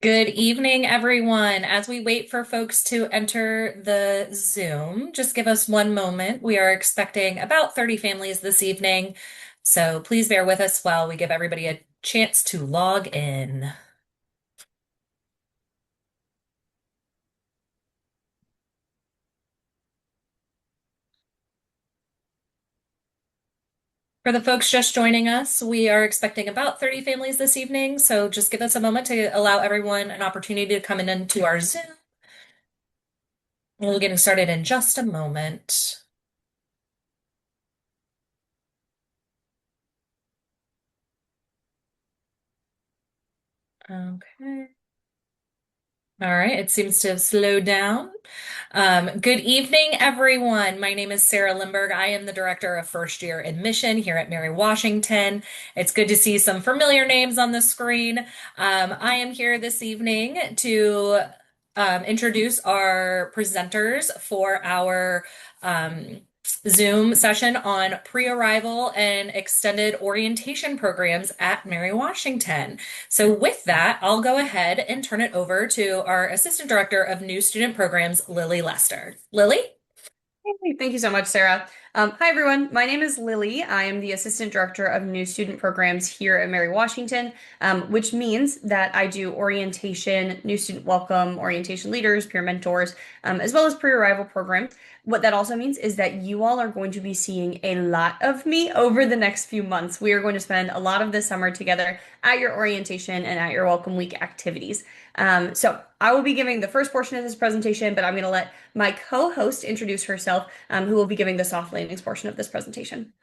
Good evening, everyone. As we wait for folks to enter the Zoom, just give us one moment. We are expecting about 30 families this evening, so please bear with us while we give everybody a chance to log in. For the folks just joining us, we are expecting about 30 families this evening, so just give us a moment to allow everyone an opportunity to come in into our Zoom. We'll be getting started in just a moment. Okay. All right, it seems to have slowed down. Good evening, everyone. My name is Sarah Lindberg. I am the Director of First Year Admission here at Mary Washington. It's good to see some familiar names on the screen. I am here this evening to introduce our presenters for our Zoom session on pre-arrival and extended orientation programs at Mary Washington. So with that, I'll go ahead and turn it over to our Assistant Director of New Student Programs, Lily Lester. Lily? Hey, thank you so much, Sarah. Hi, everyone. My name is Lily. I am the Assistant Director of New Student Programs here at Mary Washington, which means that I do orientation, new student welcome, orientation leaders, peer mentors, as well as pre-arrival programs. What that also means is that you all are going to be seeing a lot of me over the next few months. We are going to spend a lot of this summer together at your orientation and at your Welcome Week activities. So I will be giving the first portion of this presentation, but I'm going to let my co-host introduce herself, who will be giving the soft landings portion of this presentation.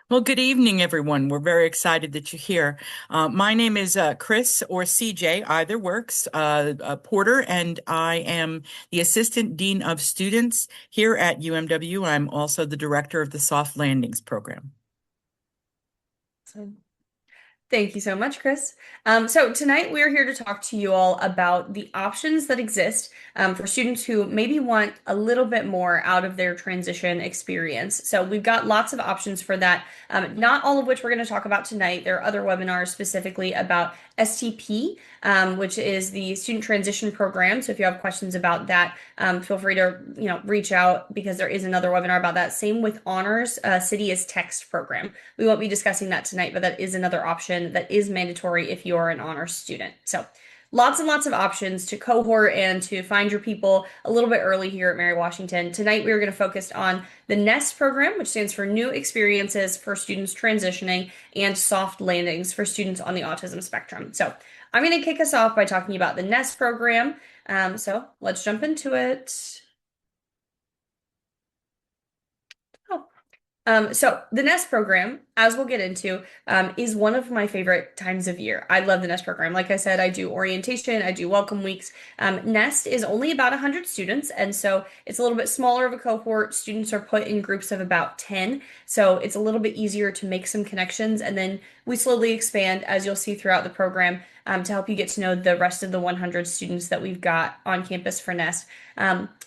Well, good evening, everyone. We're very excited that you're here. My name is Chris or CJ, either works, Porter, and I am the Assistant Dean of Students here at UMW. I'm also the Director of the Soft Landings Program. So thank you so much, Chris. So tonight we are here to talk to you all about the options that exist for students who maybe want a little bit more out of their transition experience. So we've got lots of options for that, not all of which we're going to talk about tonight. There are other webinars specifically about STP, which is the Student Transition Program. So if you have questions about that, feel free to reach out because there is another webinar about that. Same with Honors City is Text program. We won't be discussing that tonight, but that is another option that is mandatory if you're an honors student. So lots and lots of options to cohort and to find your people a little bit early here at Mary Washington. Tonight, we are going to focus on the NEST program, which stands for New Experiences for Students Transitioning, and Soft Landings for Students on the Autism Spectrum. So I'm going to kick us off by talking about the NEST program. So let's jump into it. So the NEST program, as we'll get into, is one of my favorite times of year. I love the NEST program. Like I said, I do orientation, I do welcome weeks. NEST is only about 100 students, and so it's a little bit smaller of a cohort. Students are put in groups of about 10, so it's a little bit easier to make some connections, and then we slowly expand, as you'll see throughout the program, to help you get to know the rest of the 100 students that we've got on campus for NEST.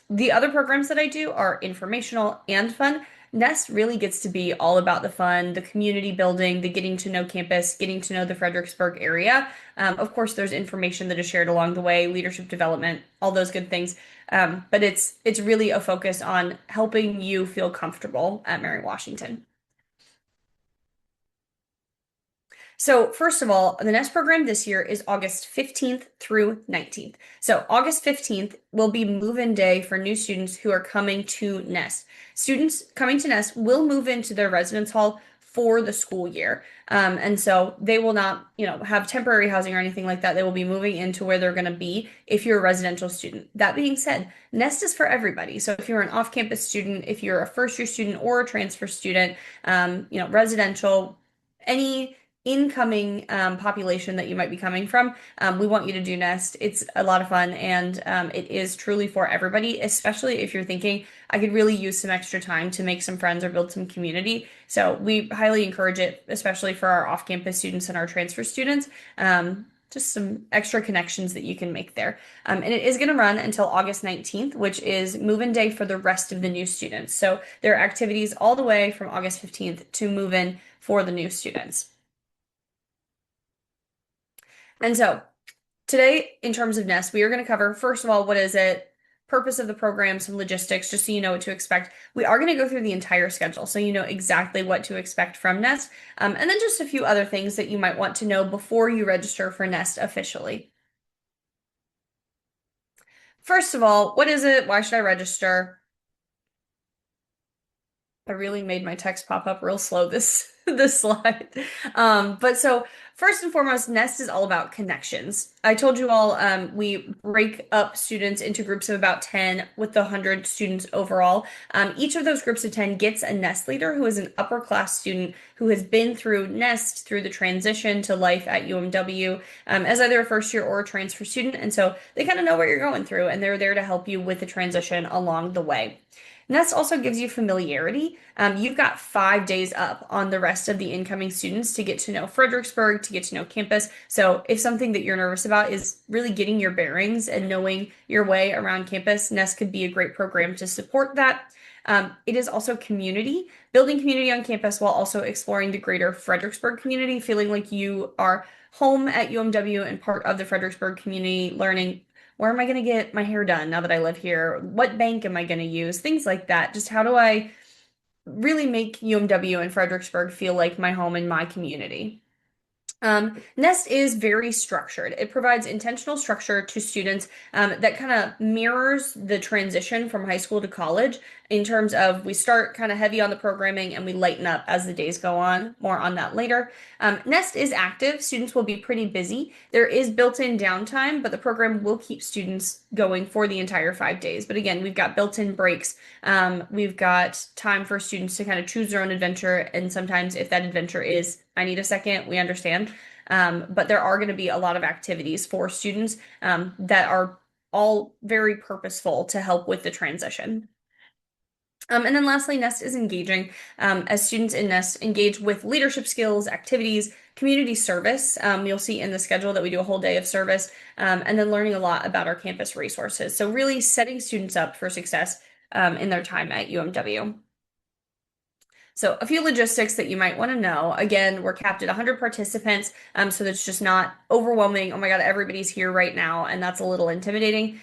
The other programs that I do are informational and fun. Nest really gets to be all about the fun, the community building, the getting to know campus, getting to know the Fredericksburg area. Of course, there's information that is shared along the way, leadership development, all those good things. But it's really a focus on helping you feel comfortable at Mary Washington. So, first of all, the NEST program this year is August 15th through 19th. So, August 15th will be move-in day for new students who are coming to NEST. Students coming to NEST will move into their residence hall for the school year. And so they will not, have temporary housing or anything like that. They will be moving into where they're going to be if you're a residential student. That being said, NEST is for everybody. So if you're an off-campus student, if you're a first-year student or a transfer student, residential, any incoming population that you might be coming from, we want you to do Nest. It's a lot of fun and it is truly for everybody, especially if you're thinking, I could really use some extra time to make some friends or build some community. So we highly encourage it, especially for our off-campus students and our transfer students. Just some extra connections that you can make there. And it is going to run until August 19th, which is move-in day for the rest of the new students. So there are activities all the way from August 15th to move in for the new students. And so Today, in terms of Nest, we are going to cover, first of all, what is it, purpose of the program, some logistics, just so you know what to expect. We are going to go through the entire schedule, so you know exactly what to expect from Nest, and then just a few other things that you might want to know before you register for Nest officially. First of all, what is it? Why should I register? I really made my text pop up real slow this this slide. But so first and foremost, Nest is all about connections. I told you all we break up students into groups of about 10 with the 100 students overall. Each of those groups of 10 gets a Nest leader who is an upper class student who has been through Nest through the transition to life at UMW as either a first year or a transfer student. And so they kind of know what you're going through and they're there to help you with the transition along the way. Nest also gives you familiarity. You've got 5 days up on the rest of the incoming students to get to know Fredericksburg, to get to know campus. So if something that you're nervous about is really getting your bearings and knowing your way around campus, Nest could be a great program to support that. It is also community, building community on campus while also exploring the greater Fredericksburg community, feeling like you are home at UMW and part of the Fredericksburg community, learning where am I going to get my hair done now that I live here? What bank am I going to use? Things like that. Just how do I really make UMW and Fredericksburg feel like my home and my community? Nest is very structured. It provides intentional structure to students that kind of mirrors the transition from high school to college in terms of we start kind of heavy on the programming and we lighten up as the days go on. More on that later. Nest is active. Students will be pretty busy. There is built-in downtime, but the program will keep students going for the entire 5 days. But again, we've got built-in breaks. We've got time for students to kind of choose their own adventure. And sometimes if that adventure is, I need a second, we understand. But there are going to be a lot of activities for students that are all very purposeful to help with the transition. And then lastly, Nest is engaging as students in Nest engage with leadership skills, activities, community service. You'll see in the schedule that we do a whole day of service, and then learning a lot about our campus resources. So really setting students up for success in their time at UMW. So a few logistics that you might want to know. Again, we're capped at 100 participants, so that's just not overwhelming. Oh my God, everybody's here right now, and that's a little intimidating.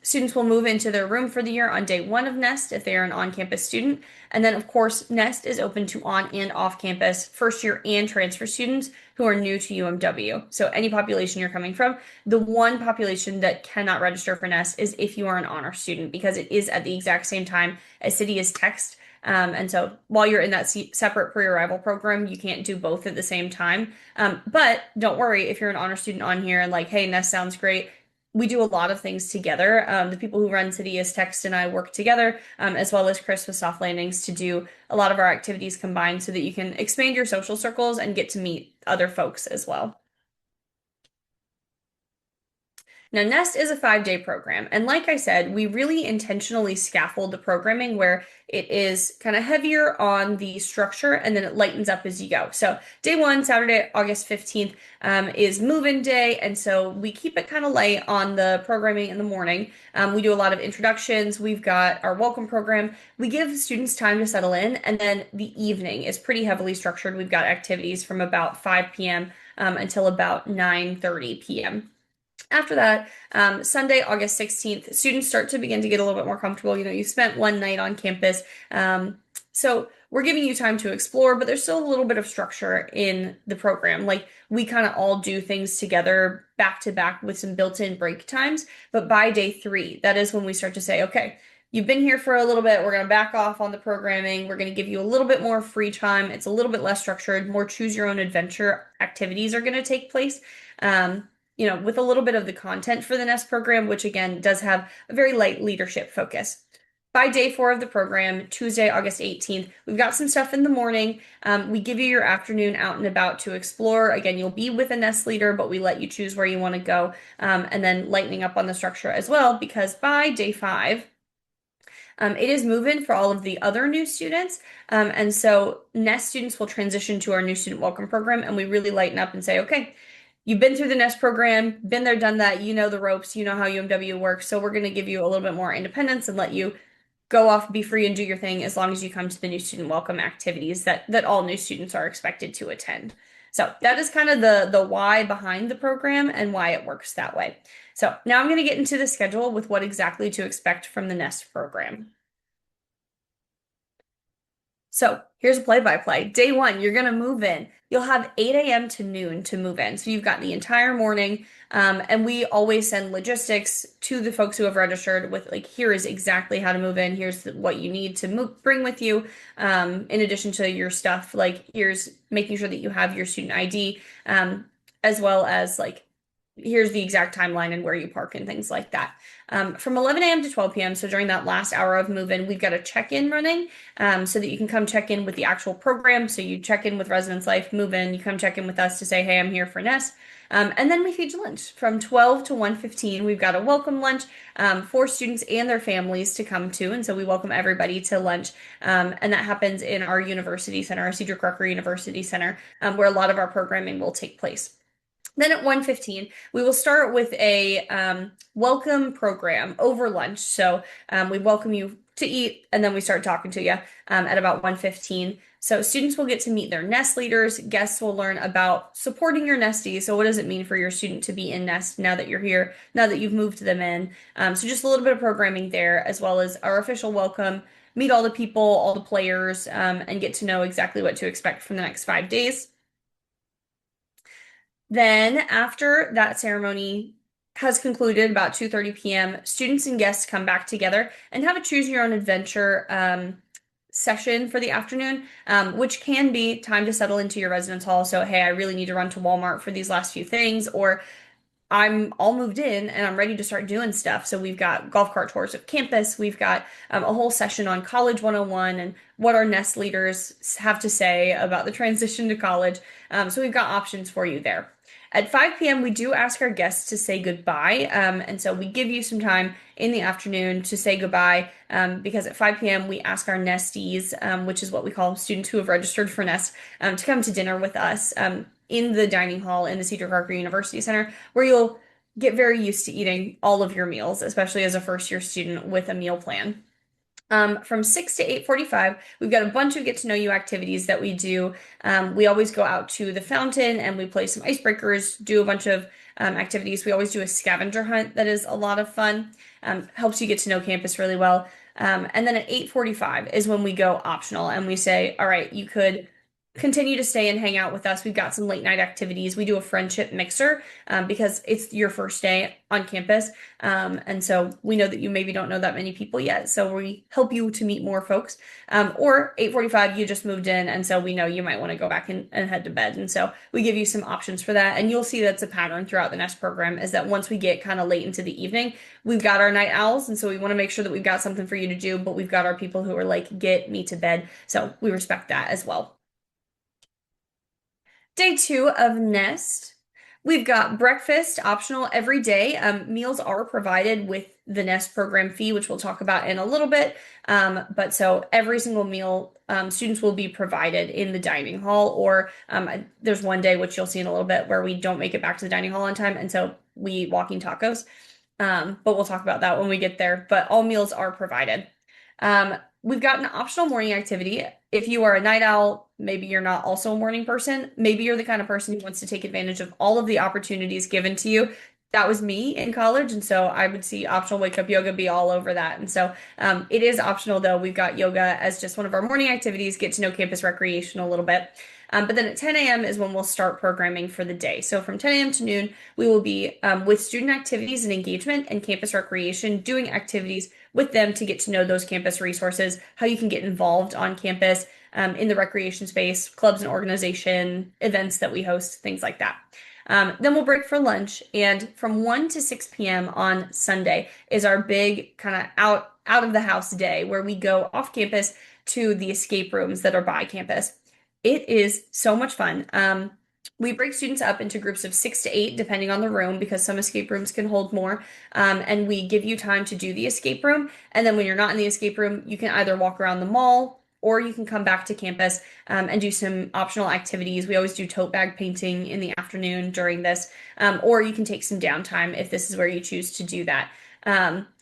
Students will move into their room for the year on day one of Nest if they are an on-campus student. And then, of course, Nest is open to on and off-campus first year and transfer students who are new to UMW. So any population you're coming from, the one population that cannot register for Nest is if you are an honor student because it is at the exact same time as City is Text. And so while you're in that separate pre-arrival program, you can't do both at the same time. But don't worry if you're an honor student on here and like, hey, Nest sounds great. We do a lot of things together. The people who run City is Text and I work together, as well as Chris with Soft Landings to do a lot of our activities combined so that you can expand your social circles and get to meet other folks as well. Now, Nest is a 5 day program. And like I said, we really intentionally scaffold the programming where it is kind of heavier on the structure and then it lightens up as you go. So, day one, Saturday, August 15th, is move-in day. And so we keep it kind of light on the programming in the morning. We do a lot of introductions. We've got our welcome program. We give students time to settle in. And then the evening is pretty heavily structured. We've got activities from about 5 p.m. Until about 9:30 p.m. After that, Sunday, August 16th, students start to begin to get a little bit more comfortable. You know, you spent one night on campus. So we're giving you time to explore, but there's still a little bit of structure in the program. Like we kind of all do things together back to back with some built-in break times. But by day three, that is when we start to say, okay, you've been here for a little bit. We're going to back off on the programming. We're going to give you a little bit more free time. It's a little bit less structured. More choose your own adventure activities are going to take place. With a little bit of the content for the Nest program, which again does have a very light leadership focus. By day four of the program, Tuesday, August 18th, we've got some stuff in the morning. We give you your afternoon out and about to explore. Again, you'll be with a Nest leader, but we let you choose where you want to go. And then lightening up on the structure as well, because by day five, it is move-in for all of the other new students. And so Nest students will transition to our new student welcome program, and we really lighten up and say, okay, you've been through the Nest program, been there, done that, you know the ropes, you know how UMW works, so we're going to give you a little bit more independence and let you go off, be free, and do your thing as long as you come to the new student welcome activities that all new students are expected to attend. So that is kind of the why behind the program and why it works that way. So now I'm going to get into the schedule with what exactly to expect from the Nest program. So here's a play-by-play. Day one, you're gonna move in. You'll have 8 a.m. to noon to move in. So you've got the entire morning. And we always send logistics to the folks who have registered with like, here is exactly how to move in. Here's what you need to bring with you. In addition to your stuff, like here's making sure that you have your student ID, as well as like, here's the exact timeline and where you park and things like that. From 11 a.m. to 12 p.m., so during that last hour of move-in, we've got a check-in running so that you can come check in with the actual program. So you check in with Residence Life, move in, you come check in with us to say, hey, I'm here for Nest. And then we feed you lunch. From 12 to 1:15, we've got a welcome lunch for students and their families to come to. And so we welcome everybody to lunch. And that happens in our university center, our Cedar Crocker University Center, where a lot of our programming will take place. Then at 1:15, we will start with a welcome program over lunch. So we welcome you to eat, and then we start talking to you at about 1:15. So students will get to meet their nest leaders. Guests will learn about supporting your nesties. So what does it mean for your student to be in nest now that you're here, now that you've moved them in? So just a little bit of programming there, as well as our official welcome, meet all the people, all the players, and get to know exactly what to expect from the next 5 days. Then, after that ceremony has concluded about 2:30 p.m., students and guests come back together and have a choose your own adventure session for the afternoon, which can be time to settle into your residence hall. So, hey, I really need to run to Walmart for these last few things, or I'm all moved in and I'm ready to start doing stuff. So we've got golf cart tours of campus. We've got a whole session on College 101 and what our nest leaders have to say about the transition to college. So we've got options for you there. At 5 p.m., we do ask our guests to say goodbye. And so we give you some time in the afternoon to say goodbye because at 5 p.m., we ask our nesties, which is what we call students who have registered for Nest, to come to dinner with us in the dining hall in the Cedar Crocker University Center, where you'll get very used to eating all of your meals, especially as a first year student with a meal plan. From 6 to 8:45, we've got a bunch of get to know you activities that we do. We always go out to the fountain and we play some icebreakers, do a bunch of activities. We always do a scavenger hunt that is a lot of fun, helps you get to know campus really well. And then at 8:45 is when we go optional and we say, all right, you could continue to stay and hang out with us. We've got some late night activities. We do a friendship mixer because it's your first day on campus. And so we know that you maybe don't know that many people yet. So we help you to meet more folks. Or 8:45, you just moved in. And so we know you might want to go back and head to bed. And so we give you some options for that. And you'll see that's a pattern throughout the Nest program is that once we get kind of late into the evening, we've got our night owls. And so we want to make sure that we've got something for you to do, but we've got our people who are like, get me to bed. So we respect that as well. Day two of Nest. We've got breakfast optional every day. Meals are provided with the Nest program fee, which we'll talk about in a little bit. But so every single meal, students will be provided in the dining hall, or there's one day, which you'll see in a little bit, where we don't make it back to the dining hall on time. And so we eat walking tacos. But we'll talk about that when we get there. But all meals are provided. We've got an optional morning activity. If you are a night owl, maybe you're not also a morning person. Maybe you're the kind of person who wants to take advantage of all of the opportunities given to you. That was me in college, and so I would see optional wake up yoga be all over that. And so it is optional though. We've got yoga as just one of our morning activities, get to know campus recreation a little bit. But then at 10 a.m. is when we'll start programming for the day. So from 10 a.m. to noon, we will be with student activities and engagement and campus recreation, doing activities with them to get to know those campus resources, how you can get involved on campus in the recreation space, clubs and organization, events that we host, things like that. Then we'll break for lunch, and from 1 to 6 p.m. on Sunday is our big kind of out of the house day where we go off campus to the escape rooms that are by campus. It is so much fun. We break students up into groups of 6 to 8, depending on the room, because some escape rooms can hold more. And we give you time to do the escape room. And then when you're not in the escape room, you can either walk around the mall or you can come back to campus and do some optional activities. We always do tote bag painting in the afternoon during this, or you can take some downtime if this is where you choose to do that.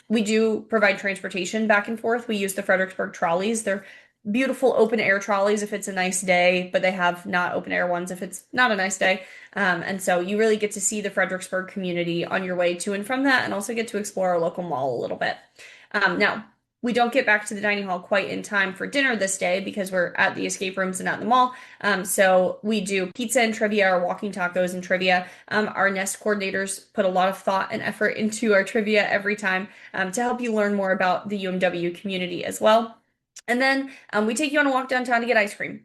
We do provide transportation back and forth. We use the Fredericksburg trolleys. They're beautiful open air trolleys if it's a nice day, but they have not open air ones if it's not a nice day. And so you really get to see the Fredericksburg community on your way to and from that, and also get to explore our local mall a little bit. Now, we don't get back to the dining hall quite in time for dinner this day because we're at the escape rooms and at the mall. So we do pizza and trivia, or walking tacos and trivia. Our Nest coordinators put a lot of thought and effort into our trivia every time to help you learn more about the UMW community as well. And then we take you on a walk downtown to get ice cream.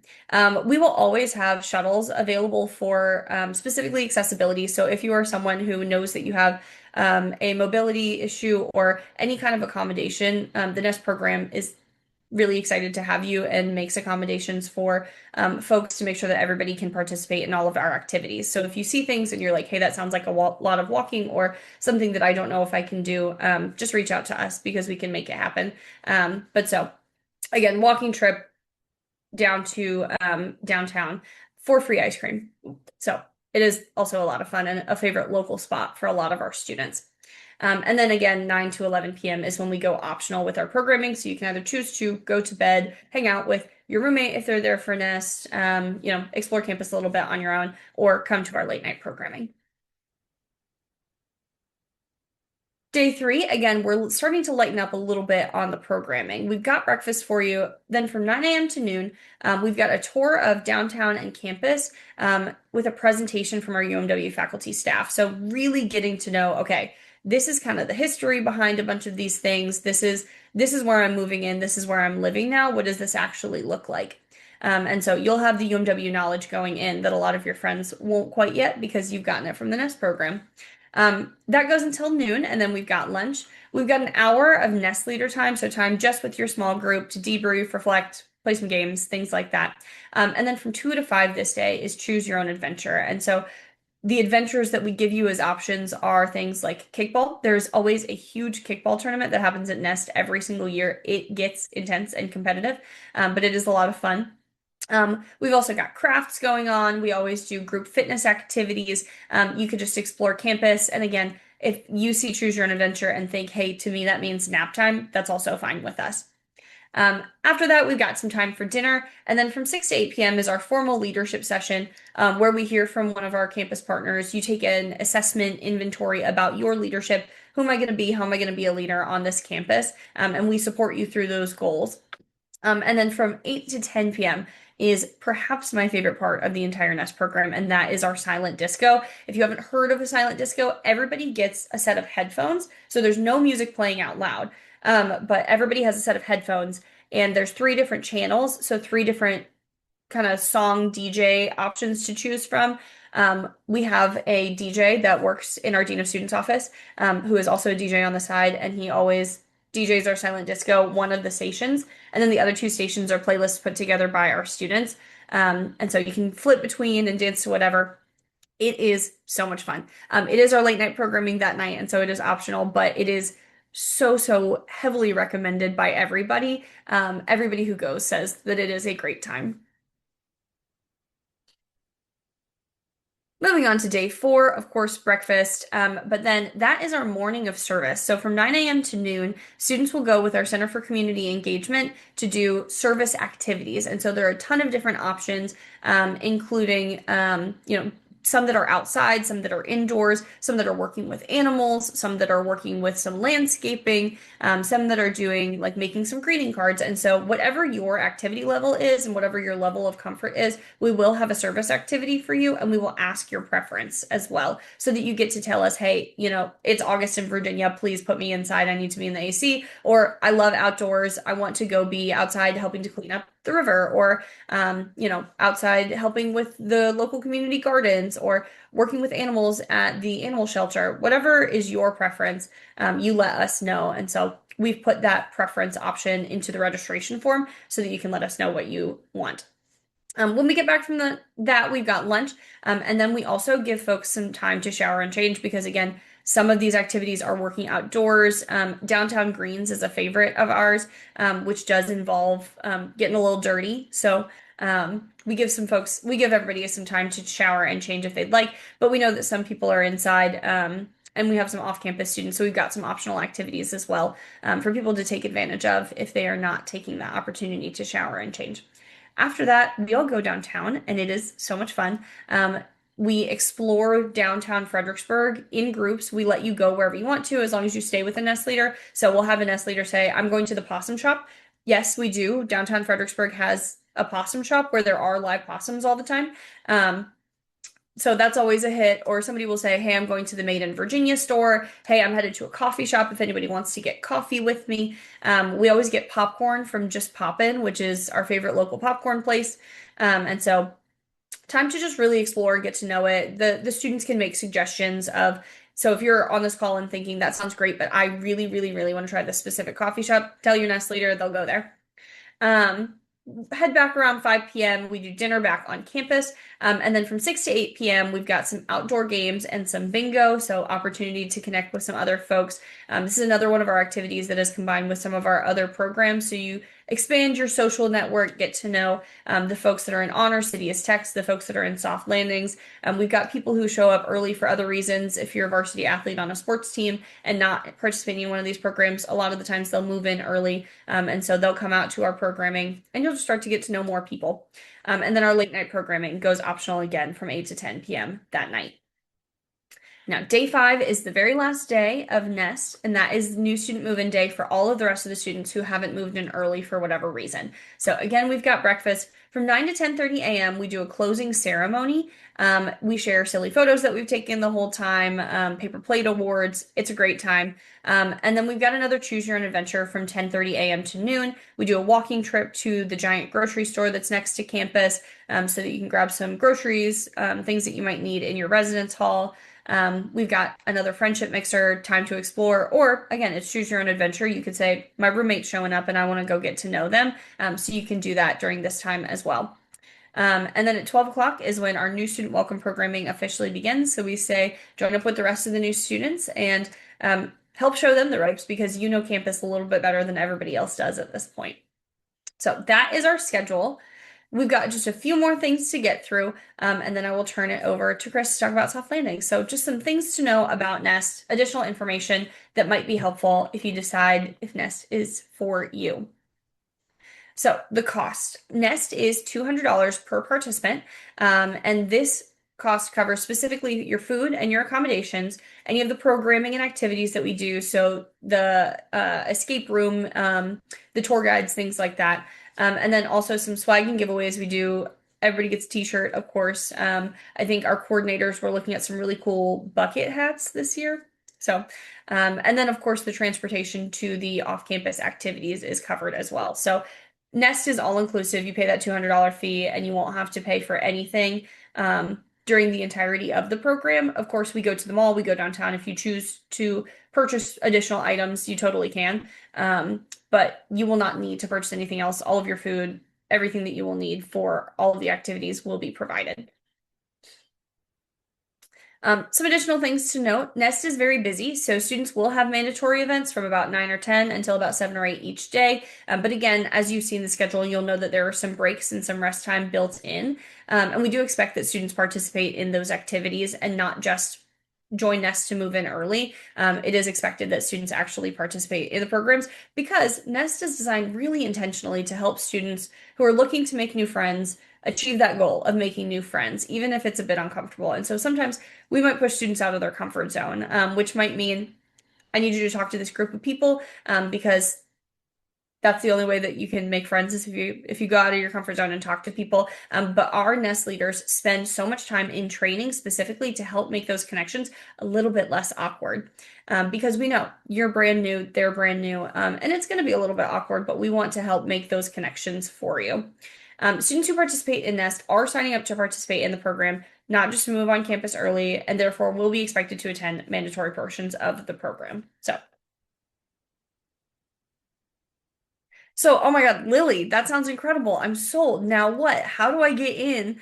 We will always have shuttles available for specifically accessibility. So if you are someone who knows that you have a mobility issue or any kind of accommodation, the Nest program is really excited to have you and makes accommodations for folks to make sure that everybody can participate in all of our activities. So if you see things and you're like, hey, that sounds like a lot of walking or something that I don't know if I can do, just reach out to us because we can make it happen. But so again, walking trip down to downtown for free ice cream. So it is also a lot of fun and a favorite local spot for a lot of our students. And then again, 9 to 11 p.m. is when we go optional with our programming. So you can either choose to go to bed, hang out with your roommate if they're there for Nest, explore campus a little bit on your own, or come to our late night programming. Day three, again, we're starting to lighten up a little bit on the programming. We've got breakfast for you. Then from 9 a.m. to noon, we've got a tour of downtown and campus with a presentation from our UMW faculty staff. So really getting to know, okay, this is kind of the history behind a bunch of these things. This is where I'm moving in. This is where I'm living now. What does this actually look like? And so you'll have the UMW knowledge going in that a lot of your friends won't quite yet because you've gotten it from the Nest program. That goes until noon, and then we've got lunch. We've got an hour of Nest Leader time, so time just with your small group to debrief, reflect, play some games, things like that. And then from 2 to 5 this day is choose your own adventure. And so the adventures that we give you as options are things like kickball. There's always a huge kickball tournament that happens at Nest every single year. It gets intense and competitive, but it is a lot of fun. We've also got crafts going on. We always do group fitness activities. You could just explore campus. And again, if you see Choose Your Own Adventure and think, hey, to me, that means nap time, that's also fine with us. After that, we've got some time for dinner. And then from 6 to 8 p.m. is our formal leadership session, where we hear from one of our campus partners. You take an assessment inventory about your leadership. Who am I going to be? How am I going to be a leader on this campus? And we support you through those goals. And then from 8 to 10 p.m. is perhaps my favorite part of the entire Nest program, and that is our silent disco. If you haven't heard of a silent disco, everybody gets a set of headphones, so there's no music playing out loud, but everybody has a set of headphones, and there's three different channels, so three different kind of song DJ options to choose from. We have a DJ that works in our Dean of Students office, who is also a DJ on the side, and he always DJs our silent disco, one of the stations, and then the other two stations are playlists put together by our students. And so you can flip between and dance to whatever. It is so much fun. It is our late night programming that night, and so it is optional, but it is so heavily recommended by everybody. Everybody who goes says that it is a great time. Moving on to day four, of course, breakfast. But then that is our morning of service. So from 9 a.m. to noon, students will go with our Center for Community Engagement to do service activities. And so there are a ton of different options, including, some that are outside, some that are indoors, some that are working with animals, some that are working with some landscaping, some that are doing like making some greeting cards. And so whatever your activity level is and whatever your level of comfort is, we will have a service activity for you and we will ask your preference as well so that you get to tell us, hey, it's August in Virginia, please put me inside. I need to be in the AC, or I love outdoors. I want to go be outside helping to clean up the river, or outside helping with the local community gardens, or working with animals at the animal shelter. Whatever is your preference, you let us know. And so we've put that preference option into the registration form so that you can let us know what you want. When we get back from that, we've got lunch, and then we also give folks some time to shower and change because, again, some of these activities are working outdoors. Downtown Greens is a favorite of ours, which does involve getting a little dirty. So we give everybody some time to shower and change if they'd like, but we know that some people are inside and we have some off-campus students, so we've got some optional activities as well for people to take advantage of if they are not taking that opportunity to shower and change. After that, we all go downtown, and it is so much fun. We explore downtown Fredericksburg in groups. We let you go wherever you want to as long as you stay with a nest leader. So we'll have a nest leader say, I'm going to the possum shop. Yes, we do. Downtown Fredericksburg has a possum shop where there are live possums all the time. So that's always a hit. Or somebody will say, hey, I'm going to the Made in Virginia store. Hey, I'm headed to a coffee shop if anybody wants to get coffee with me. We always get popcorn from Just Poppin', which is our favorite local popcorn place. And so time to just really explore, get to know it. The students can make suggestions of, so if you're on this call and thinking that sounds great, but I really, really, really want to try this specific coffee shop, tell your nest leader, they'll go there. Um, Head back around 5 p.m. We do dinner back on campus. And then from 6 to 8 p.m., we've got some outdoor games and some bingo. So opportunity to connect with some other folks. This is another one of our activities that is combined with some of our other programs. So you expand your social network, get to know the folks that are in honor, city as text, the folks that are in soft landings. We've got people who show up early for other reasons. If you're a varsity athlete on a sports team and not participating in one of these programs, a lot of the times they'll move in early. And so they'll come out to our programming and you'll just start to get to know more people. And then our late night programming goes optional again from 8 to 10 p.m. that night. Now, day 5 is the very last day of Nest, and that is new student move-in day for all of the rest of the students who haven't moved in early for whatever reason. So again, we've got breakfast. From 9 to 10:30 a.m., we do a closing ceremony. We share silly photos that we've taken the whole time, paper plate awards. It's a great time. And then we've got another Choose Your Own Adventure from 10:30 a.m. to noon. We do a walking trip to the giant grocery store that's next to campus so that you can grab some groceries, things that you might need in your residence hall. We've got another friendship mixer, time to explore, or again, it's choose your own adventure. You could say, my roommate's showing up and I want to go get to know them. So you can do that during this time as well. And then at 12 o'clock is when our new student welcome programming officially begins. So we say, join up with the rest of the new students and help show them the ropes because you know campus a little bit better than everybody else does at this point. So that is our schedule. We've got just a few more things to get through, and then I will turn it over to Chris to talk about soft landing. So just some things to know about Nest, additional information that might be helpful if you decide if Nest is for you. So the cost, Nest is $200 per participant, and this cost covers specifically your food and your accommodations, any of the programming and activities that we do. So the escape room, the tour guides, things like that. And then also some swag and giveaways we do. Everybody gets a t-shirt, of course. I think our coordinators were looking at some really cool bucket hats this year. So, and then of course the transportation to the off-campus activities is covered as well. So Nest is all inclusive. You pay that $200 fee and you won't have to pay for anything during the entirety of the program. Of course, we go to the mall, we go downtown. If you choose to purchase additional items, you totally can. But you will not need to purchase anything else. All of your food, everything that you will need for all of the activities will be provided. Some additional things to note, Nest is very busy, so students will have mandatory events from about 9 or 10 until about 7 or 8 each day. But again, as you've seen the schedule, you'll know that there are some breaks and some rest time built in. And we do expect that students participate in those activities and not just join Nest to move in early. It is expected that students actually participate in the programs because Nest is designed really intentionally to help students who are looking to make new friends achieve that goal of making new friends, even if it's a bit uncomfortable. And so sometimes we might push students out of their comfort zone, which might mean I need you to talk to this group of people because that's the only way that you can make friends is if you go out of your comfort zone and talk to people. But our Nest leaders spend so much time in training specifically to help make those connections a little bit less awkward. Because we know you're brand new, they're brand new, and it's going to be a little bit awkward, but we want to help make those connections for you. Students who participate in Nest are signing up to participate in the program, not just to move on campus early, and therefore will be expected to attend mandatory portions of the program. So, oh my God, Lily, that sounds incredible. I'm sold. Now what? How do I get in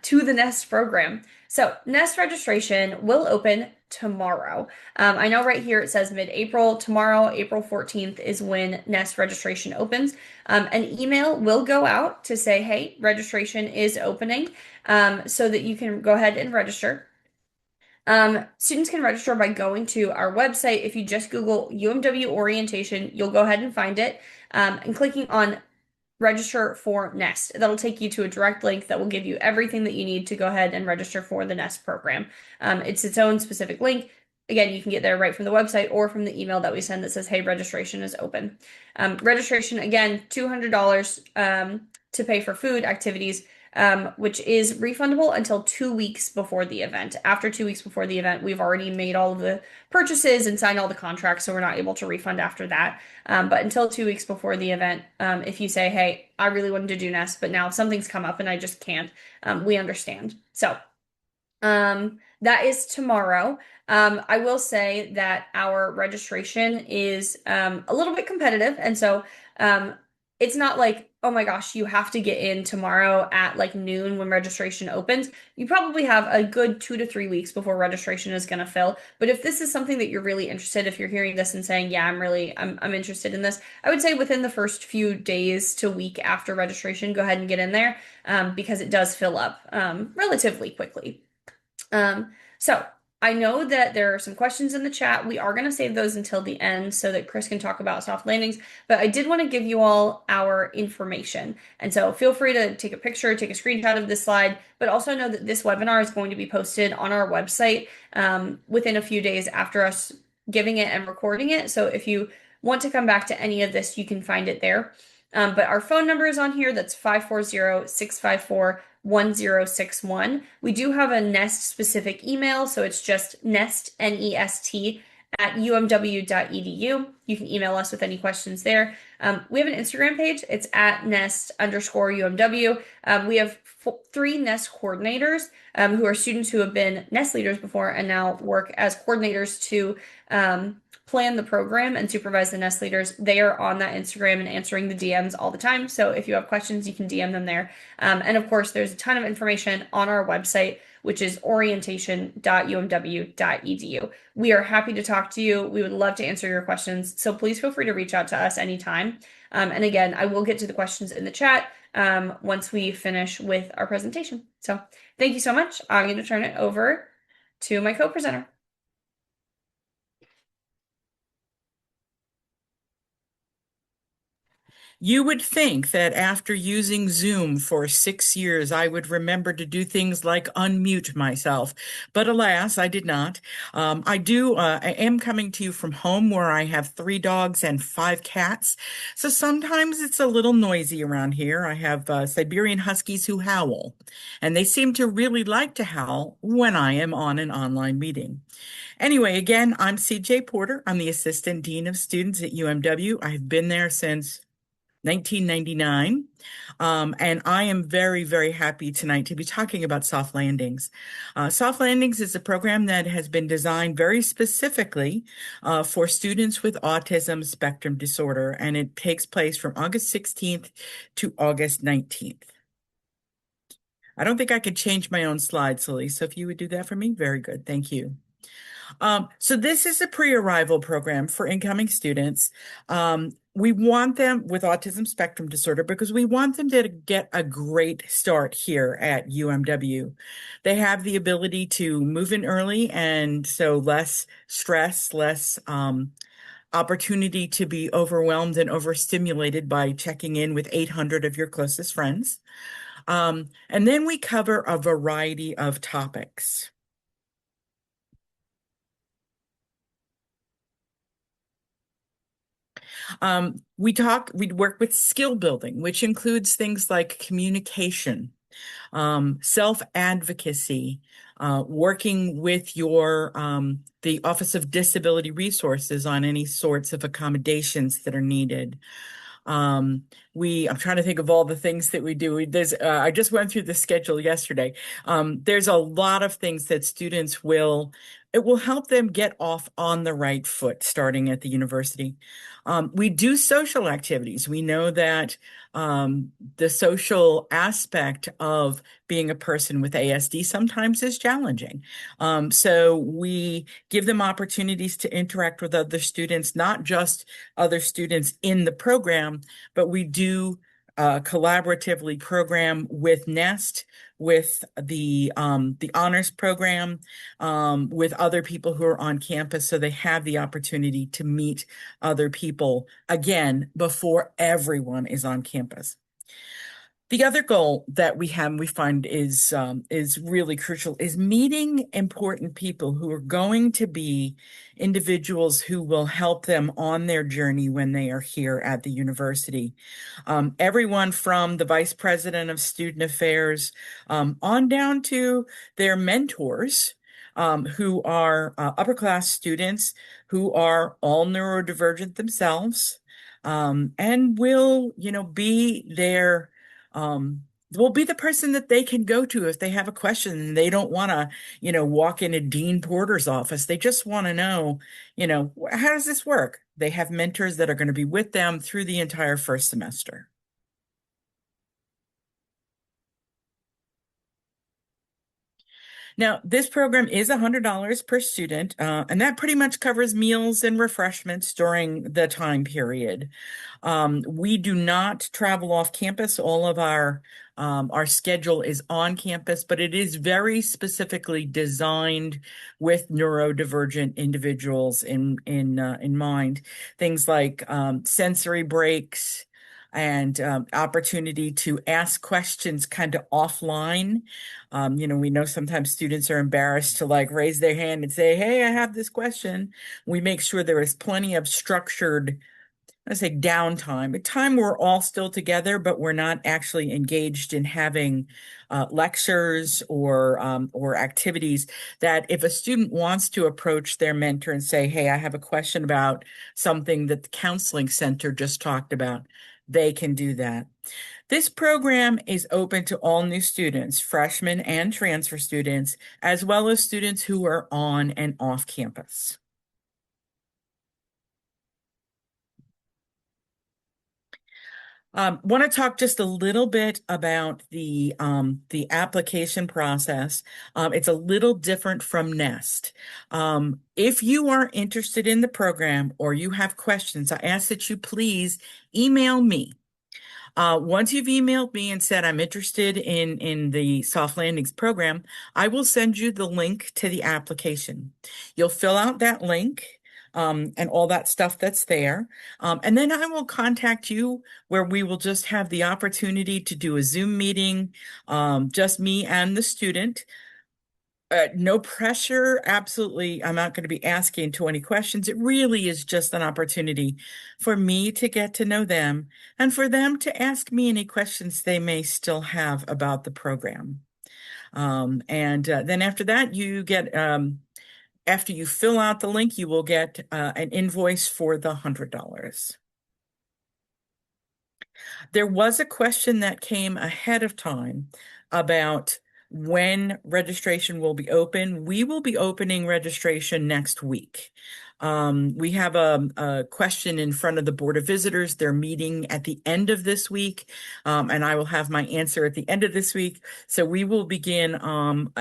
to the Nest program? So, Nest registration will open tomorrow. I know right here it says mid-April. Tomorrow, April 14th, is when Nest registration opens. An email will go out to say, hey, registration is opening so that you can go ahead and register. Students can register by going to our website. If you just Google UMW orientation, you'll go ahead and find it, and clicking on register for Nest. That'll take you to a direct link that will give you everything that you need to go ahead and register for the Nest program. It's its own specific link. Again, you can get there right from the website or from the email that we send that says, hey, registration is open. Registration, again, $200 to pay for food, activities, which is refundable until 2 weeks before the event. After 2 weeks before the event, we've already made all of the purchases and signed all the contracts, so we're not able to refund after that. But until 2 weeks before the event, if you say, hey, I really wanted to do Nest, but now something's come up and I just can't, we understand. So, that is tomorrow. I will say that our registration is a little bit competitive, and so it's not like, oh my gosh, you have to get in tomorrow at like noon when registration opens. You probably have a good 2 to 3 weeks before registration is going to fill. But if this is something that you're really interested, if you're hearing this and saying, yeah, I'm interested in this, I would say within the first few days to week after registration, go ahead and get in there, because it does fill up relatively quickly. So I know that there are some questions in the chat. We are going to save those until the end so that Chris can talk about soft landings, but I did want to give you all our information. And so feel free to take a picture, take a screenshot of this slide, but also know that this webinar is going to be posted on our website within a few days after us giving it and recording it. So if you want to come back to any of this, you can find it there. But our phone number is on here. That's 540-654-1061. We do have a Nest specific email, so it's just nest, N-E-S-T, at umw.edu. You can email us with any questions there. We have an Instagram page. It's at nest_UMW. We have 3 Nest coordinators who are students who have been Nest leaders before and now work as coordinators to plan the program and supervise the Nest leaders. They are on that Instagram and answering the DMs all the time. So if you have questions, you can DM them there. And of course, there's a ton of information on our website, which is orientation.umw.edu. We are happy to talk to you. We would love to answer your questions. So please feel free to reach out to us anytime. And again, I will get to the questions in the chat once we finish with our presentation. So thank you so much. I'm going to turn it over to my co-presenter. You would think that after using Zoom for 6 years, I would remember to do things like unmute myself. But alas, I did not. I am coming to you from home where I have 3 dogs and 5 cats. So sometimes it's a little noisy around here. I have Siberian Huskies who howl, and they seem to really like to howl when I am on an online meeting. Anyway, again, I'm CJ Porter. I'm the Assistant Dean of Students at UMW. I've been there since 1999. And I am very, very happy tonight to be talking about Soft Landings. Soft Landings is a program that has been designed very specifically for students with autism spectrum disorder, and it takes place from August 16th to August 19th. I don't think I could change my own slides, Lily, so if you would do that for me, very good. Thank you. So this is a pre-arrival program for incoming students. We want them with autism spectrum disorder because we want them to get a great start here at UMW. They have the ability to move in early, and so less stress, less opportunity to be overwhelmed and overstimulated by checking in with 800 of your closest friends. And then we cover a variety of topics. We work with skill building, which includes things like communication, self-advocacy, working with the Office of Disability Resources on any sorts of accommodations that are needed. I'm trying to think of all the things that we do. I just went through the schedule yesterday. There's a lot of things that it will help them get off on the right foot starting at the university. We do social activities. We know that the social aspect of being a person with ASD sometimes is challenging. So we give them opportunities to interact with other students, not just other students in the program, but we do collaboratively program with Nest, with the honors program, with other people who are on campus, so they have the opportunity to meet other people again before everyone is on campus. The other goal that we have, we find is really crucial, is meeting important people who are going to be individuals who will help them on their journey when they are here at the university. Everyone from the vice president of student affairs on down to their mentors, who are upper class students who are all neurodivergent themselves, and will, be their will be the person that they can go to if they have a question and they don't want to, walk into Dean Porter's office. They just want to know, how does this work? They have mentors that are going to be with them through the entire first semester. Now, this program is $100 per student, and that pretty much covers meals and refreshments during the time period. We do not travel off campus. All of our schedule is on campus, but it is very specifically designed with neurodivergent individuals in mind. Things like sensory breaks and opportunity to ask questions kind of offline. We know sometimes students are embarrassed to like raise their hand and say, "Hey, I have this question." We make sure there is plenty of structured, I say downtime, a time we're all still together, but we're not actually engaged in having lectures or activities. That if a student wants to approach their mentor and say, "Hey, I have a question about something that the counseling center just talked about," they can do that. This program is open to all new students, freshmen and transfer students, as well as students who are on and off campus. Want to talk just a little bit about the application process. It's a little different from Nest. If you are interested in the program or you have questions, I ask that you please email me. Once you've emailed me and said I'm interested in the soft landings program, I will send you the link to the application. You'll fill out that link. And all that stuff that's there. And then I will contact you where we will just have the opportunity to do a Zoom meeting, just me and the student. No pressure. Absolutely. I'm not going to be asking 20 questions. It really is just an opportunity for me to get to know them and for them to ask me any questions they may still have about the program. And then after that, after you fill out the link, you will get an invoice for the $100. There was a question that came ahead of time about when registration will be open. We will be opening registration next week. We have a question in front of the Board of Visitors. They're meeting at the end of this week, and I will have my answer at the end of this week. So we will begin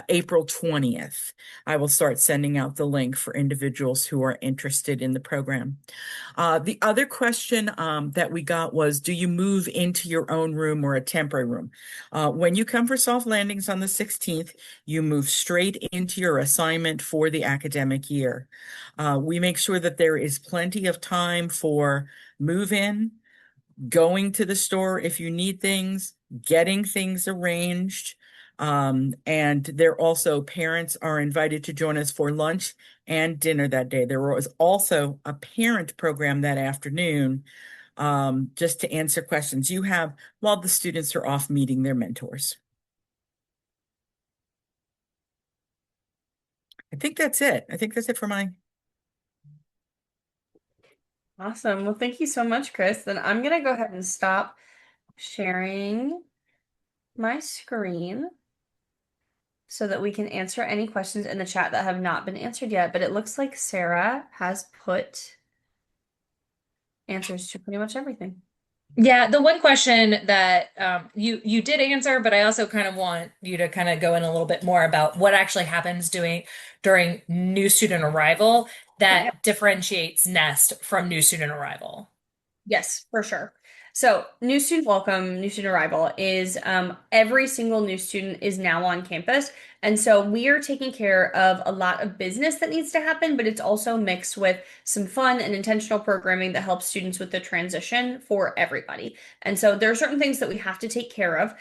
April 20th. I will start sending out the link for individuals who are interested in the program. The other question that we got was, do you move into your own room or a temporary room? When you come for soft landings on the 16th, you move straight into your assignment for the academic year. We make sure that there is plenty of time for move-in, going to the store if you need things, getting things arranged. And there also, parents are invited to join us for lunch and dinner that day. There was also a parent program that afternoon, just to answer questions you have while the students are off meeting their mentors. I think that's it. I think that's it for my. Awesome. Well, thank you so much, Chris. Then I'm gonna go ahead and stop sharing my screen so that we can answer any questions in the chat that have not been answered yet. But it looks like Sarah has put answers to pretty much everything. Yeah, the one question that you did answer, but I also kind of want you to kind of go in a little bit more about what actually happens during new student arrival Yeah. that differentiates Nest from new student arrival. Yes, for sure. So, new student welcome, new student arrival is every single new student is now on campus. And so we are taking care of a lot of business that needs to happen, but it's also mixed with some fun and intentional programming that helps students with the transition for everybody. And so there are certain things that we have to take care of.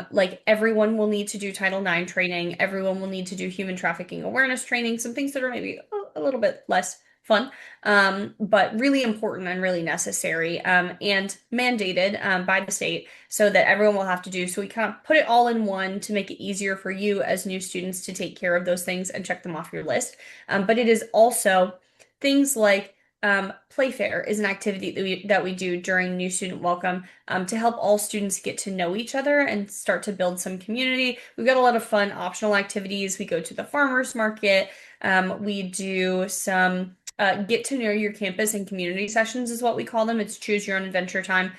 Like everyone will need to do Title IX training, everyone will need to do human trafficking awareness training, some things that are maybe a little bit less fun, but really important and really necessary, and mandated by the state so that everyone will have to do. So we kind of put it all in one to make it easier for you as new students to take care of those things and check them off your list. But it is also things like Playfair is an activity that we do during new student welcome, to help all students get to know each other and start to build some community. We've got a lot of fun optional activities. We go to the farmers market. We do some get to know your campus and community sessions is what we call them. It's choose your own adventure time.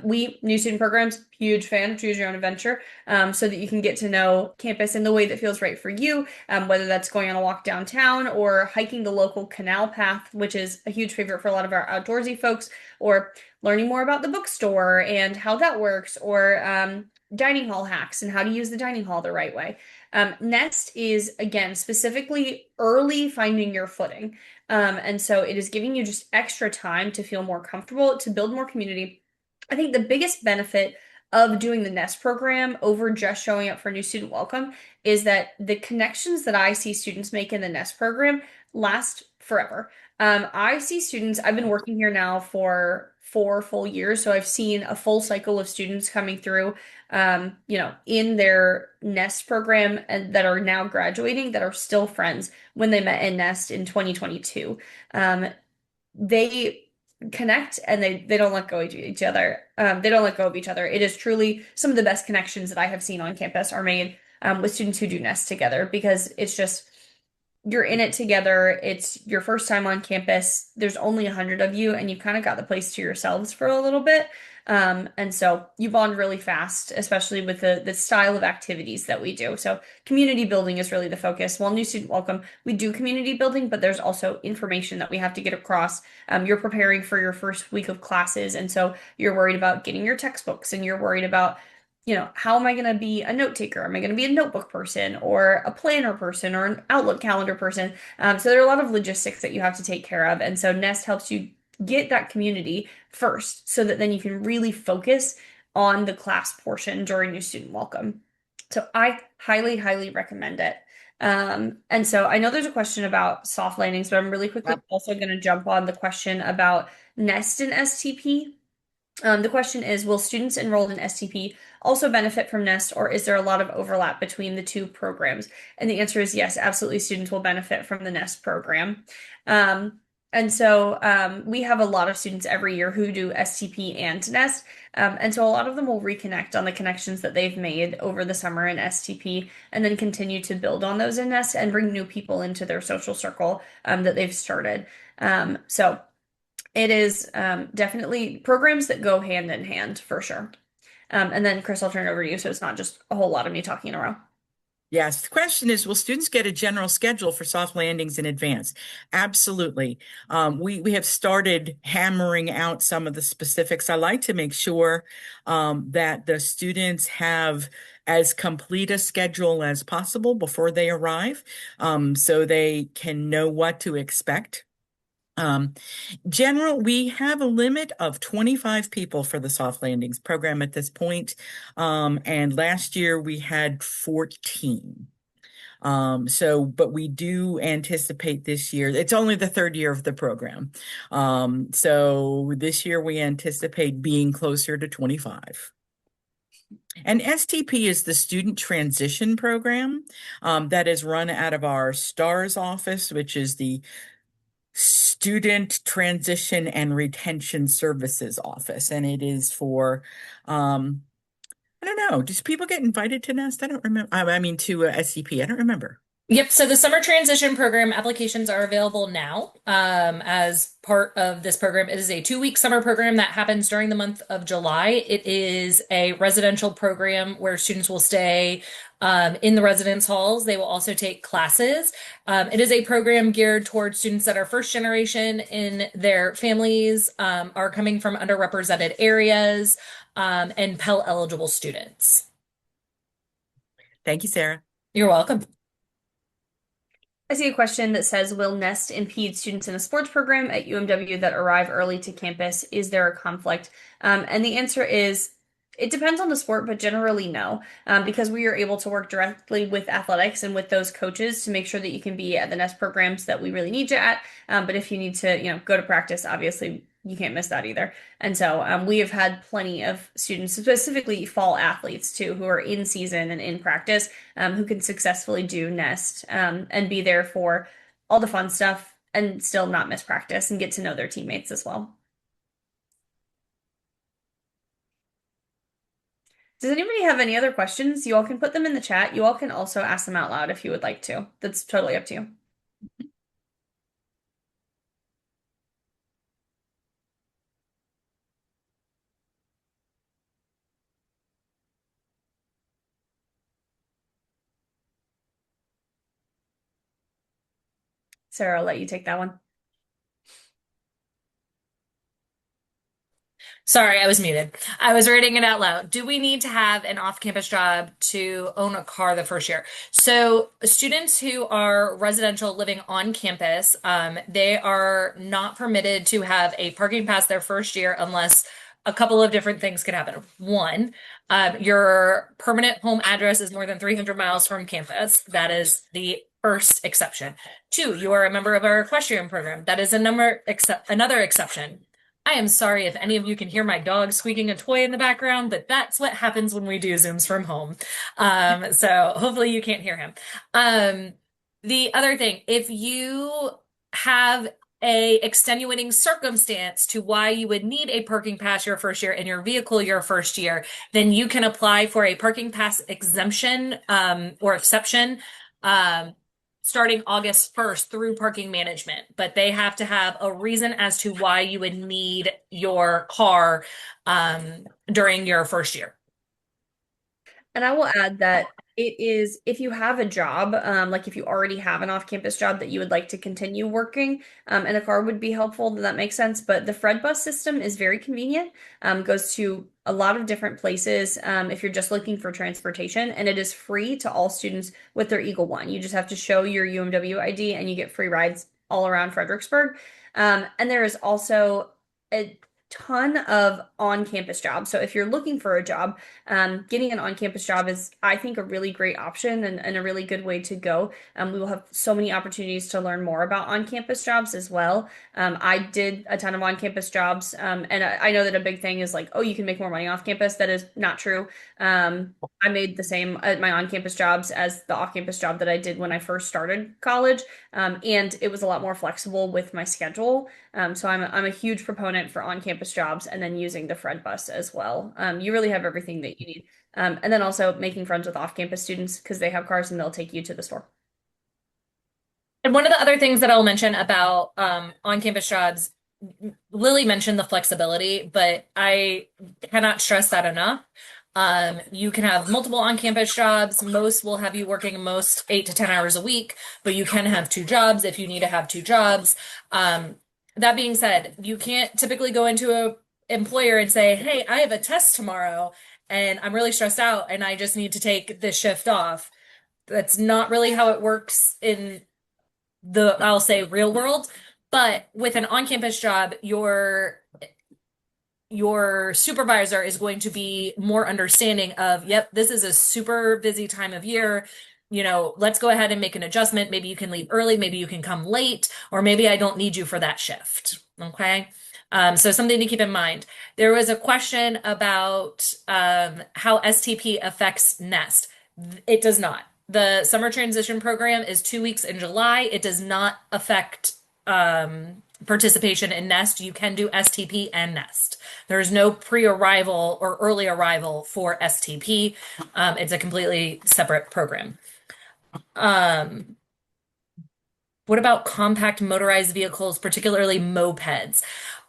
We, new student programs, huge fan of choose your own adventure, so that you can get to know campus in the way that feels right for you, whether that's going on a walk downtown or hiking the local canal path, which is a huge favorite for a lot of our outdoorsy folks, or learning more about the bookstore and how that works, or dining hall hacks and how to use the dining hall the right way. Nest is, again, specifically early finding your footing. And so it is giving you just extra time to feel more comfortable, to build more community. I think the biggest benefit of doing the Nest program over just showing up for new student welcome is that the connections that I see students make in the Nest program last forever. I see students, I've been working here now for 4 full years, so I've seen a full cycle of students coming through, in their Nest program and that are now graduating that are still friends when they met in Nest in 2022. They connect and they don't let go of each other. They don't let go of each other. It is truly some of the best connections that I have seen on campus are made with students who do Nest together, because it's just you're in it together. It's your first time on campus. There's only 100 of you, and you kind of got the place to yourselves for a little bit. And so you bond really fast, especially with the style of activities that we do. So community building is really the focus. While new student welcome, we do community building, but there's also information that we have to get across. You're preparing for your first week of classes, and so you're worried about getting your textbooks, and you're worried about how am I going to be a note taker? Am I going to be a notebook person or a planner person or an Outlook calendar person? So there are a lot of logistics that you have to take care of. And so Nest helps you get that community first so that then you can really focus on the class portion during your student welcome. So I highly, highly recommend it. And so I know there's a question about soft landings, but I'm really quickly also going to jump on the question about Nest and STP. The question is, will students enrolled in STP also benefit from Nest, or is there a lot of overlap between the two programs? And the answer is yes, absolutely, students will benefit from the Nest program. And so we have a lot of students every year who do STP and Nest. And so a lot of them will reconnect on the connections that they've made over the summer in STP and then continue to build on those in Nest and bring new people into their social circle that they've started. So it is definitely programs that go hand in hand for sure. And then Chris, I'll turn it over to you so it's not just a whole lot of me talking in a row. Yes, the question is, will students get a general schedule for soft landings in advance? Absolutely. We have started hammering out some of the specifics. I like to make sure that the students have as complete a schedule as possible before they arrive, so they can know what to expect. We have a limit of 25 people for the soft landings program at this point. And last year we had 14. But we do anticipate this year, it's only the third year of the program. So this year we anticipate being closer to 25. And STP is the Student Transition Program that is run out of our STARS office, which is the Student Transition and Retention Services Office. And it is for, I don't know, does people get invited to Nest? I don't remember. I mean, to SCP. I don't remember. Yep, so the summer transition program applications are available now as part of this program. It is a 2 week summer program that happens during the month of July. It is a residential program where students will stay in the residence halls. They will also take classes. It is a program geared towards students that are first generation in their families, are coming from underrepresented areas, and Pell eligible students. Thank you, Sarah. You're welcome. I see a question that says, will Nest impede students in a sports program at UMW that arrive early to campus? Is there a conflict? And the answer is, it depends on the sport, but generally no, because we are able to work directly with athletics and with those coaches to make sure that you can be at the Nest programs that we really need you at. But if you need to, go to practice, obviously you can't miss that either. And so we have had plenty of students, specifically fall athletes too, who are in season and in practice, who can successfully do Nest and be there for all the fun stuff and still not miss practice and get to know their teammates as well. Does anybody have any other questions? You all can put them in the chat. You all can also ask them out loud if you would like to. That's totally up to you. Sarah, I'll let you take that one. Sorry, I was muted. I was reading it out loud. Do we need to have an off-campus job to own a car the first year? So, students who are residential living on campus, they are not permitted to have a parking pass their first year unless a couple of different things can happen. One, your permanent home address is more than 300 miles from campus. That is the first exception. Two, you are a member of our equestrian program. That is another exception. I am sorry if any of you can hear my dog squeaking a toy in the background, but that's what happens when we do Zooms from home. So hopefully you can't hear him. Um, the other thing, if you have a extenuating circumstance to why you would need a parking pass your first year and your vehicle your first year, then you can apply for a parking pass exemption or exception. Um, Starting August 1st through parking management, but they have to have a reason as to why you would need your car during your first year. And I will add that it is, if you have a job, like if you already have an off-campus job that you would like to continue working, and a car would be helpful, then that makes sense. But the Fred bus system is very convenient, goes to a lot of different places, if you're just looking for transportation, and it is free to all students with their Eagle One. You just have to show your UMW ID and you get free rides all around Fredericksburg. And there is also a ton of on-campus jobs. So if you're looking for a job, getting an on-campus job is, I think, a really great option and a really good way to go. We will have so many opportunities to learn more about on-campus jobs as well. I did a ton of on-campus jobs, and I know that a big thing is like, oh, you can make more money off campus. That is not true. I made the same at my on-campus jobs as the off-campus job that I did when I first started college, and it was a lot more flexible with my schedule. So I'm a huge proponent for on-campus jobs and then using the Fred bus as well. You really have everything that you need. And then also making friends with off-campus students because they have cars and they'll take you to the store. And one of the other things that I'll mention about on-campus jobs, Lily mentioned the flexibility, but I cannot stress that enough. You can have multiple on-campus jobs. Most will have you working most 8 to 10 hours a week, but you can have two jobs if you need to have two jobs. That being said, you can't typically go into a employer and say, "Hey, I have a test tomorrow and I'm really stressed out and I just need to take this shift off." That's not really how it works in the, I'll say, real world. But with an on-campus job, your supervisor is going to be more understanding of, yep, this is a super busy time of year. Let's go ahead and make an adjustment. Maybe you can leave early, maybe you can come late, or maybe I don't need you for that shift. Okay. So something to keep in mind. There was a question about how STP affects Nest. It does not. The summer transition program is 2 weeks in July. It does not affect participation in Nest. You can do STP and Nest. There is no pre-arrival or early arrival for STP. It's a completely separate program. What about compact motorized vehicles, particularly mopeds?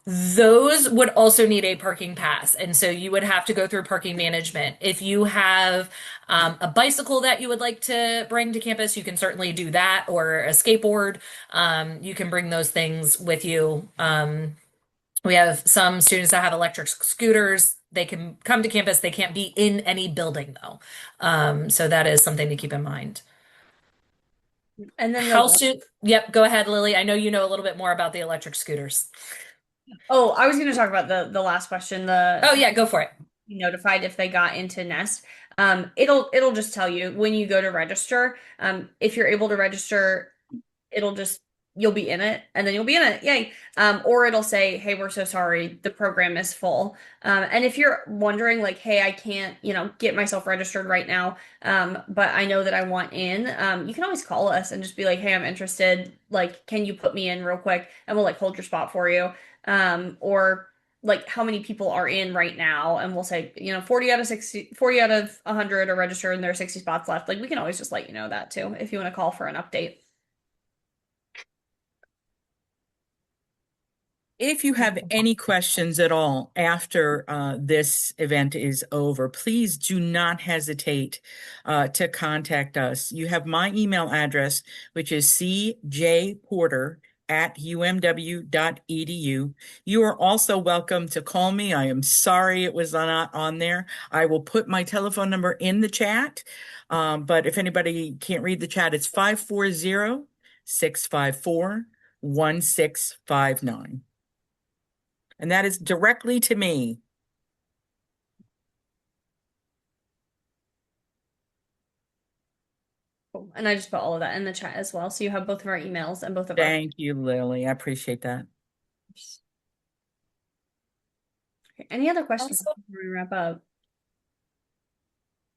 Those would also need a parking pass. And so you would have to go through parking management. If you have a bicycle that you would like to bring to campus, you can certainly do that, or a skateboard. You can bring those things with you. We have some students that have electric scooters. They can come to campus. They can't be in any building, though. So that is something to keep in mind. And then How soon? Yep, go ahead, Lily. I know you know a little bit more about the electric scooters. oh, I was going to talk about the last question, the Oh, yeah, go for it. notified if they got into Nest. It'll just tell you when you go to register. If you're able to register, it'll just you'll be in it and then you'll be in it. Yay. Or it'll say, hey, we're so sorry, the program is full. And if you're wondering, like, hey, I can't, get myself registered right now, but I know that I want in, you can always call us and just be like, hey, I'm interested. Like, can you put me in real quick? And we'll like hold your spot for you. Or like how many people are in right now, and we'll say 40 out of 60, 40 out of 100 are registered and there are 60 spots left. Like we can always just let you know that too if you want to call for an update. If you have any questions at all after this event is over, please do not hesitate to contact us. You have my email address, which is cjporter@umw.edu. You are also welcome to call me. I am sorry it was not on there. I will put my telephone number in the chat. But if anybody can't read the chat, it's 540-654-1659. And that is directly to me. Cool. And I just put all of that in the chat as well. So you have both of our emails and both of our. Thank you, Lily. I appreciate that. Okay, any other questions Awesome. before we wrap up?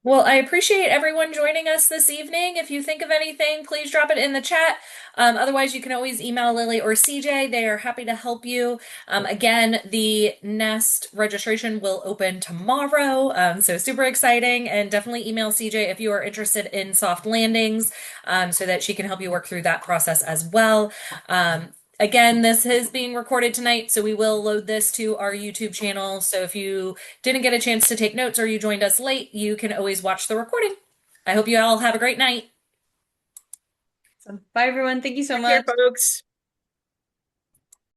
Well, I appreciate everyone joining us this evening. If you think of anything, please drop it in the chat. Otherwise, you can always email Lily or CJ. They are happy to help you. Again, the Nest registration will open tomorrow. So super exciting. And definitely email CJ if you are interested in soft landings, so that she can help you work through that process as well. Again, this is being recorded tonight, so we will load this to our YouTube channel. So if you didn't get a chance to take notes or you joined us late, you can always watch the recording. I hope you all have a great night. So, bye, everyone. Thank you so Take care, much. folks.